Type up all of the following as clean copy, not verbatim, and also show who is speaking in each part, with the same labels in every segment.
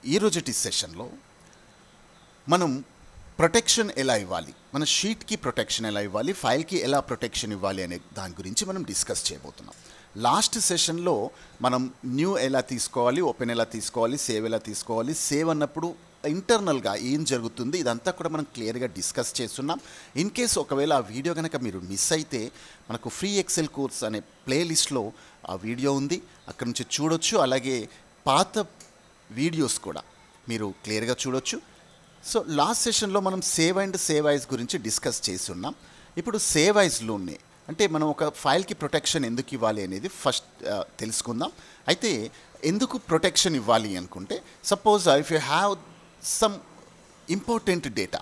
Speaker 1: ఈ రోజుటి సెషన్లో మనం ప్రొటెక్షన్ ఎలా ఇవ్వాలి, మన షీట్కి ప్రొటెక్షన్ ఎలా ఇవ్వాలి, ఫైల్కి ఎలా ప్రొటెక్షన్ ఇవ్వాలి అనే దాని గురించి మనం డిస్కస్ చేయబోతున్నాం. లాస్ట్ సెషన్లో మనం న్యూ ఎలా తీసుకోవాలి, ఓపెన్ ఎలా తీసుకోవాలి, సేవ్ ఎలా తీసుకోవాలి, సేవ్ అన్నప్పుడు ఇంటర్నల్గా ఏం జరుగుతుంది ఇదంతా కూడా మనం క్లియర్గా డిస్కస్ చేస్తున్నాం. ఇన్ కేస్ ఒకవేళ ఆ వీడియో కనుక మీరు మిస్ అయితే మనకు ఫ్రీ ఎక్సెల్ కోర్స్ అనే ప్లేలిస్ట్లో ఆ వీడియో ఉంది, అక్కడ నుంచి చూడొచ్చు. అలాగే పాత వీడియోస్ కూడా మీరు క్లియర్గా చూడొచ్చు. సో లాస్ట్ సెషన్లో మనం సేవ్ అండ్ సేవ్ యాజ్ గురించి డిస్కస్ చేస్తున్నాం. ఇప్పుడు సేవ్ యాజ్లోనే అంటే మనం ఒక ఫైల్కి ప్రొటెక్షన్ ఎందుకు ఇవ్వాలి అనేది ఫస్ట్ తెలుసుకుందాం. అయితే ఎందుకు ప్రొటెక్షన్ ఇవ్వాలి అనుకుంటే, suppose if you have some important data,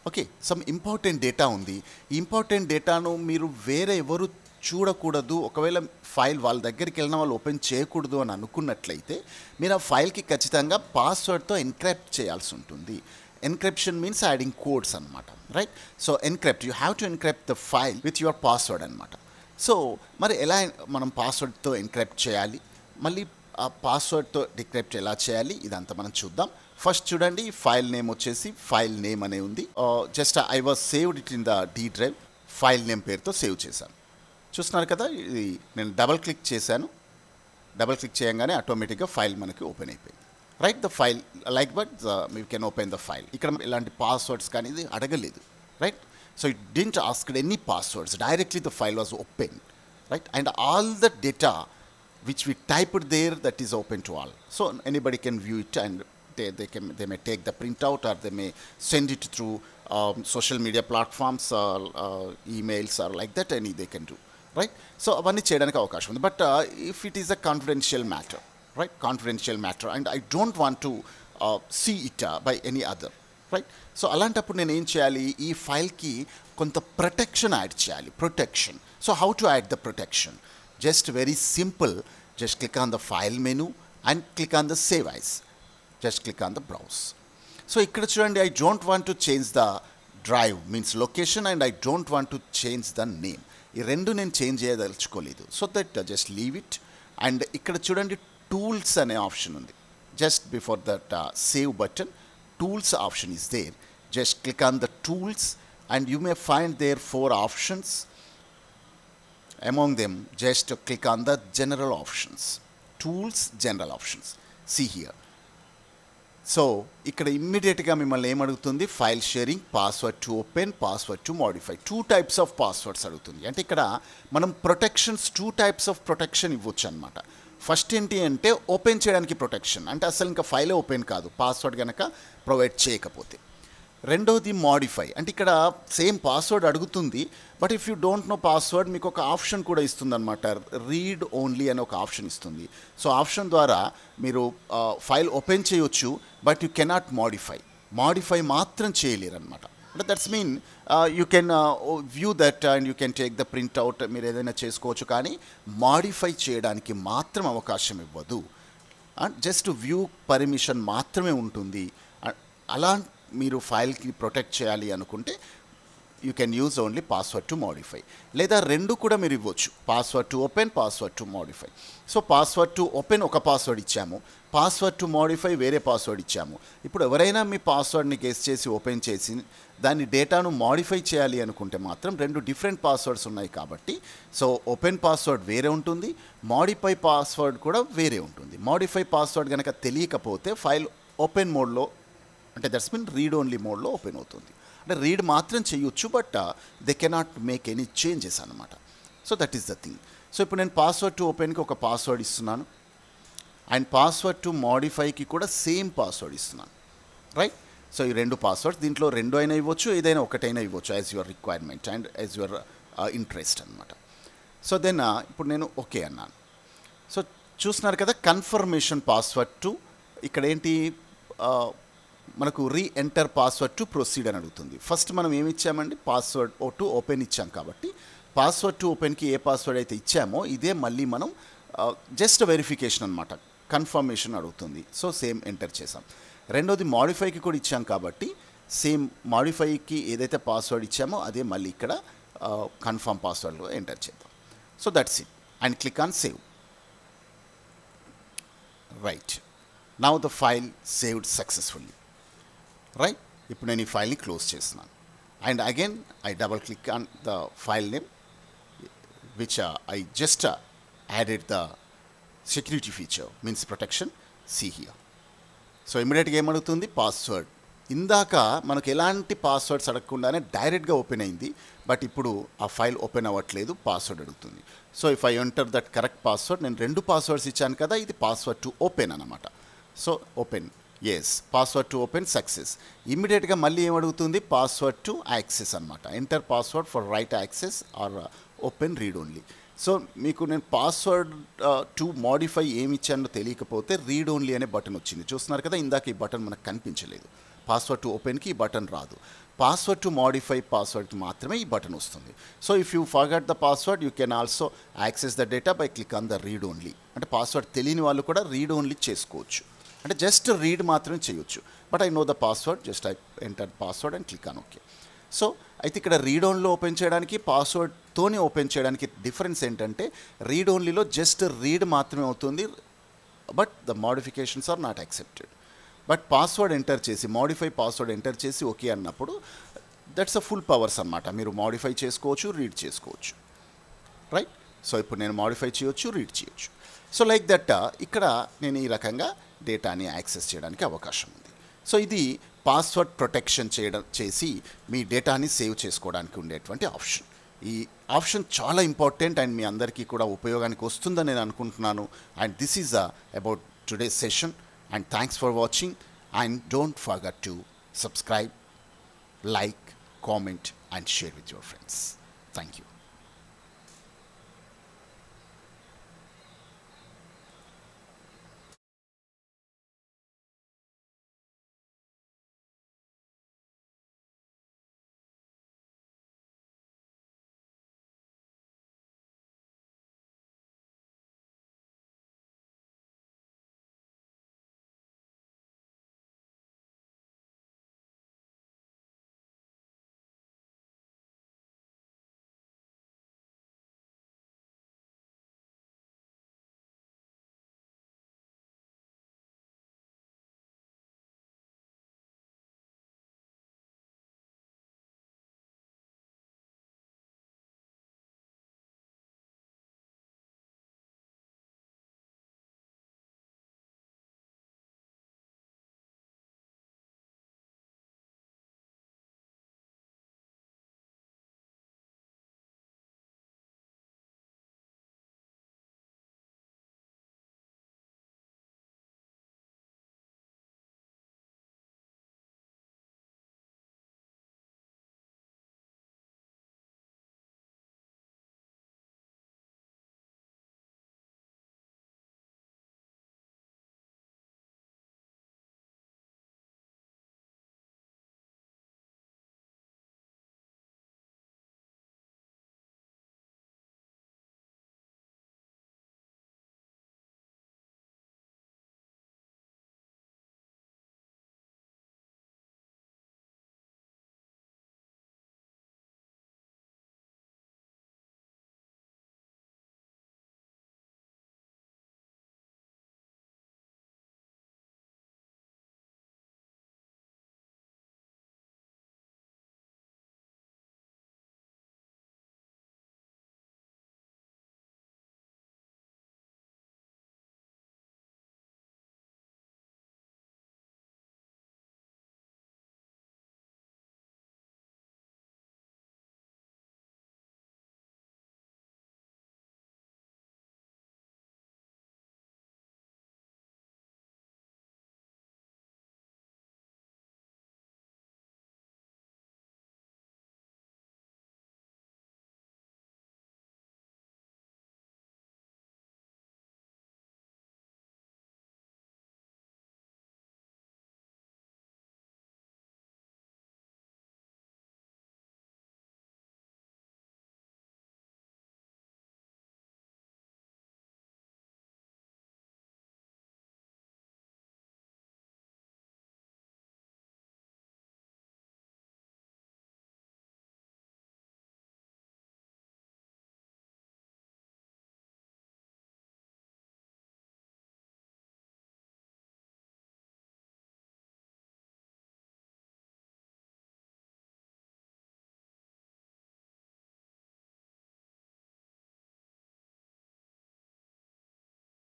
Speaker 1: okay, some important data ఉంది. ఈ ఇంపార్టెంట్ డేటాను మీరు వేరే ఎవరు చూడకూడదు, ఒకవేళ ఫైల్ వాళ్ళ దగ్గరికి వెళ్ళిన వాళ్ళు ఓపెన్ చేయకూడదు అని అనుకున్నట్లయితే మీరు ఆ ఫైల్కి ఖచ్చితంగా పాస్వర్డ్తో ఎన్క్రిప్ట్ చేయాల్సి ఉంటుంది. ఎన్క్రిప్షన్ మీన్స్ యాడింగ్ కోడ్స్ అనమాట, right? So encrypt, you have to encrypt the file with your password అనమాట. సో మరి ఎలా మనం పాస్వర్డ్తో ఎన్క్రిప్ట్ చేయాలి, మళ్ళీ ఆ పాస్వర్డ్తో డిక్రిప్ట్ ఎలా చేయాలి, ఇదంతా మనం చూద్దాం. ఫస్ట్ చూడండి, ఫైల్ నేమ్ వచ్చేసి ఫైల్ నేమ్ అనే ఉంది. Just I was saved it in the D drive. File name పేరుతో సేవ్ చేశాను. చూస్తున్నారు కదా, ఇది నేను డబల్ క్లిక్ చేశాను. డబల్ క్లిక్ చేయగానే ఆటోమేటిక్గా ఫైల్ మనకి ఓపెన్ అయిపోయింది, right? The file like but you can open the file. ఇక్కడ ఇలాంటి పాస్వర్డ్స్ కానీ ఇది అడగలేదు, right? So it didn't asked any passwords, directly the file was open, right? And all the data which we typed there, that is open to all. So anybody can view it, and they may take the printout, or they may send it through social media platforms or emails or like that, any they can do, right? So avanni cheyadaniki avakasham undi. But if it is a confidential matter, right, confidential matter, and I don't want to see it by any other, right? So alantappudu nenu em cheyali, ee file ki konta protection add cheyali, protection. So how to add the protection? Just very simple, just click on the file menu and click on the save as. Just click on the browse. So ikkada chudandi, I don't want to change the drive means location, and I don't want to change the name. Ee rendu nen change cheyadalchukoledu, so that just leave it. And ikkada chudandi, tools ane option undi. Just before that save button, tools option is there. Just click on the tools and you may find there 4 options. Among them, just click on the general options. Tools, general options. See here. So ఇక్కడ ఇమ్మీడియట్గా మిమ్మల్ని ఏమడుగుతుంది, file sharing, password to open, password to modify. 2 types of passwords అడుగుతుంది. అంటే ఇక్కడ మనం protections 2 types of protection ఇవ్వచ్చు అనమాట. ఫస్ట్ ఏంటి అంటే ఓపెన్ చేయడానికి ప్రొటెక్షన్, అంటే అసలు ఇంకా ఫైలే ఓపెన్ కాదు పాస్వర్డ్ కనుక ప్రొవైడ్ చేయకపోతే. రెండోది మోడిఫై, అంటే ఇక్కడ సేమ్ పాస్వర్డ్ అడుగుతుంది, but if you don't know password మీకు ఒక ఆప్షన్ కూడా ఇస్తుంది అనమాట, రీడ్ ఓన్లీ అనే ఒక ఆప్షన్ ఇస్తుంది. సో ఆప్షన్ ద్వారా మీరు ఫైల్ ఓపెన్ చేయొచ్చు, బట్ యూ కెనాట్ మాడిఫై మాత్రం చేయలేరు అనమాట. అంటే that's mean you can view that and you can take the printout, మీరు ఏదైనా చేసుకోవచ్చు, కానీ మాడిఫై చేయడానికి మాత్రం అవకాశం ఇవ్వదు. జస్ట్ వ్యూ పర్మిషన్ మాత్రమే ఉంటుంది. అలా మీరు ఫైల్కి ప్రొటెక్ట్ చేయాలి అనుకుంటే you can use only password to modify, లేదా రెండు కూడా మీరు ఇవ్వచ్చు, password to open, password to modify. So password to open ఒక పాస్వర్డ్ ఇచ్చాము, పాస్వర్డ్ టు మోడిఫై వేరే పాస్వర్డ్ ఇచ్చాము. ఇప్పుడు ఎవరైనా మీ పాస్వర్డ్ని గెస్ చేసి ఓపెన్ చేసి దాని డేటాను మోడిఫై చేయాలి అనుకుంటే మాత్రం 2 డిఫరెంట్ పాస్వర్డ్స్ ఉన్నాయి కాబట్టి, సో ఓపెన్ పాస్వర్డ్ వేరే ఉంటుంది, మోడిఫై పాస్వర్డ్ కూడా వేరే ఉంటుంది. మోడిఫై పాస్వర్డ్ కనుక తెలియకపోతే ఫైల్ ఓపెన్ మోడ్లో, అంటే దట్స్ మీన్ రీడ్ ఓన్లీ మోడ్లో ఓపెన్ అవుతుంది. అంటే రీడ్ మాత్రం చేయొచ్చు, but they cannot make any changes అనమాట. So that is the thing. So ఇప్పుడు నేను పాస్వర్డ్ టు ఓపెన్కి ఒక పాస్వర్డ్ ఇస్తున్నాను, అండ్ పాస్వర్డ్ టు మోడిఫైకి కూడా సేమ్ పాస్వర్డ్ ఇస్తున్నాను, రైట్? సో ఈ 2 పాస్వర్డ్స్, దీంట్లో 2 అయినా ఇవ్వచ్చు, ఏదైనా ఒకటైనా ఇవ్వచ్చు, as your requirement and as your interest అనమాట. సో దెన్ ఇప్పుడు నేను ఓకే అన్నాను. సో చూస్తున్నారు కదా, కన్ఫర్మేషన్ పాస్వర్డ్ టు, ఇక్కడ ఏంటి మనకు రీఎంటర్ పాస్వర్డ్ టు ప్రొసీడ్ అని అడుగుతుంది. ఫస్ట్ మనం ఏమి ఇచ్చామండి, పాస్వర్డ్ టు ఓపెన్ ఇచ్చాం కాబట్టి పాస్వర్డ్ టు ఓపెన్కి ఏ పాస్వర్డ్ అయితే ఇచ్చామో ఇదే మళ్ళీ మనం జస్ట్ వెరిఫికేషన్ అనమాట, కన్ఫర్మేషన్ అడుగుతుంది. సో సేమ్ ఎంటర్ చేసాం. రెండోది మాడిఫైకి కూడా ఇచ్చాం కాబట్టి సేమ్ మాడిఫైకి ఏదైతే పాస్వర్డ్ ఇచ్చామో అదే మళ్ళీ ఇక్కడ కన్ఫర్మ్ పాస్వర్డ్లో ఎంటర్ చేద్దాం. So that's it, and click on save, right? Now the file saved successfully, right. ఇప్పుడు నేను ఈ ఫైల్ని క్లోజ్ చేస్తున్నాను. And again I double click on the file name which I just added the security feature, means protection. See here. So ఇమీడియట్గా ఏమడుగుతుంది? Password. ఇందాక మనకు ఎలాంటి passwords అడగకుండానే డైరెక్ట్గా ఓపెన్ అయింది, బట్ ఇప్పుడు ఆ ఫైల్ ఓపెన్ అవ్వట్లేదు, పాస్వర్డ్ అడుగుతుంది. So if I enter that correct password, నేను 2 పాస్వర్డ్స్ ఇచ్చాను కదా, ఇది పాస్వర్డ్ టు ఓపెన్ అనమాట. So open, yes, password to open success. ఇమీడియట్గా మళ్ళీ ఏమడుగుతుంది? పాస్వర్డ్ టు యాక్సెస్ అనమాట. Enter password for write access or open read only. So మీకు నేను పాస్వర్డ్ టు మోడిఫై ఏమి ఇచ్చానో తెలియకపోతే రీడ్ ఓన్లీ అనే బటన్ వచ్చింది, చూస్తున్నారు కదా. ఇందాక ఈ బటన్ మనకు కనిపించలేదు. పాస్వర్డ్ టు ఓపెన్కి ఈ బటన్ రాదు. పాస్వర్డ్ టు మోడిఫై పాస్వర్డ్కి మాత్రమే ఈ బటన్ వస్తుంది. So if you forgot the password, you can also access the data by click on the read only. అంటే పాస్వర్డ్ తెలియని వాళ్ళు కూడా రీడ్ ఓన్లీ చేసుకోవచ్చు, అంటే జస్ట్ రీడ్ మాత్రమే చేయొచ్చు. But I know the password, just I enter password and click on okay. So అయితే ఇక్కడ రీడ్ ఓన్లీలో ఓపెన్ చేయడానికి పాస్వర్డ్తోనే ఓపెన్ చేయడానికి డిఫరెన్స్ ఏంటంటే, రీడ్ ఓన్లీలో జస్ట్ రీడ్ మాత్రమే అవుతుంది, but the modifications are not accepted. But password enter చేసి, మోడిఫై పాస్వర్డ్ ఎంటర్ చేసి ఓకే అన్నప్పుడు దట్స్ అ ఫుల్ పవర్స్ అన్నమాట. మీరు మోడిఫై చేసుకోవచ్చు, రీడ్ చేసుకోవచ్చు, రైట్. సో ఇప్పుడు నేను మోడిఫై చేయొచ్చు, రీడ్ చేయొచ్చు. సో లైక్ దట్ ఇక్కడ నేను ఈ రకంగా డేటాని యాక్సెస్ చేయడానికి అవకాశం ఉంది. సో ఇది పాస్వర్డ్ ప్రొటెక్షన్ చేసి మీ డేటాని సేవ్ చేసుకోవడానికి ఉండేటువంటి ఆప్షన్. ఈ ఆప్షన్ చాలా ఇంపార్టెంట్ అండ్ మీ అందరికీ కూడా ఉపయోగానికి వస్తుందని నేను అనుకుంటున్నాను. And this is about today's session and thanks for watching. And don't forget to subscribe, like, comment and share with your friends. Thank you.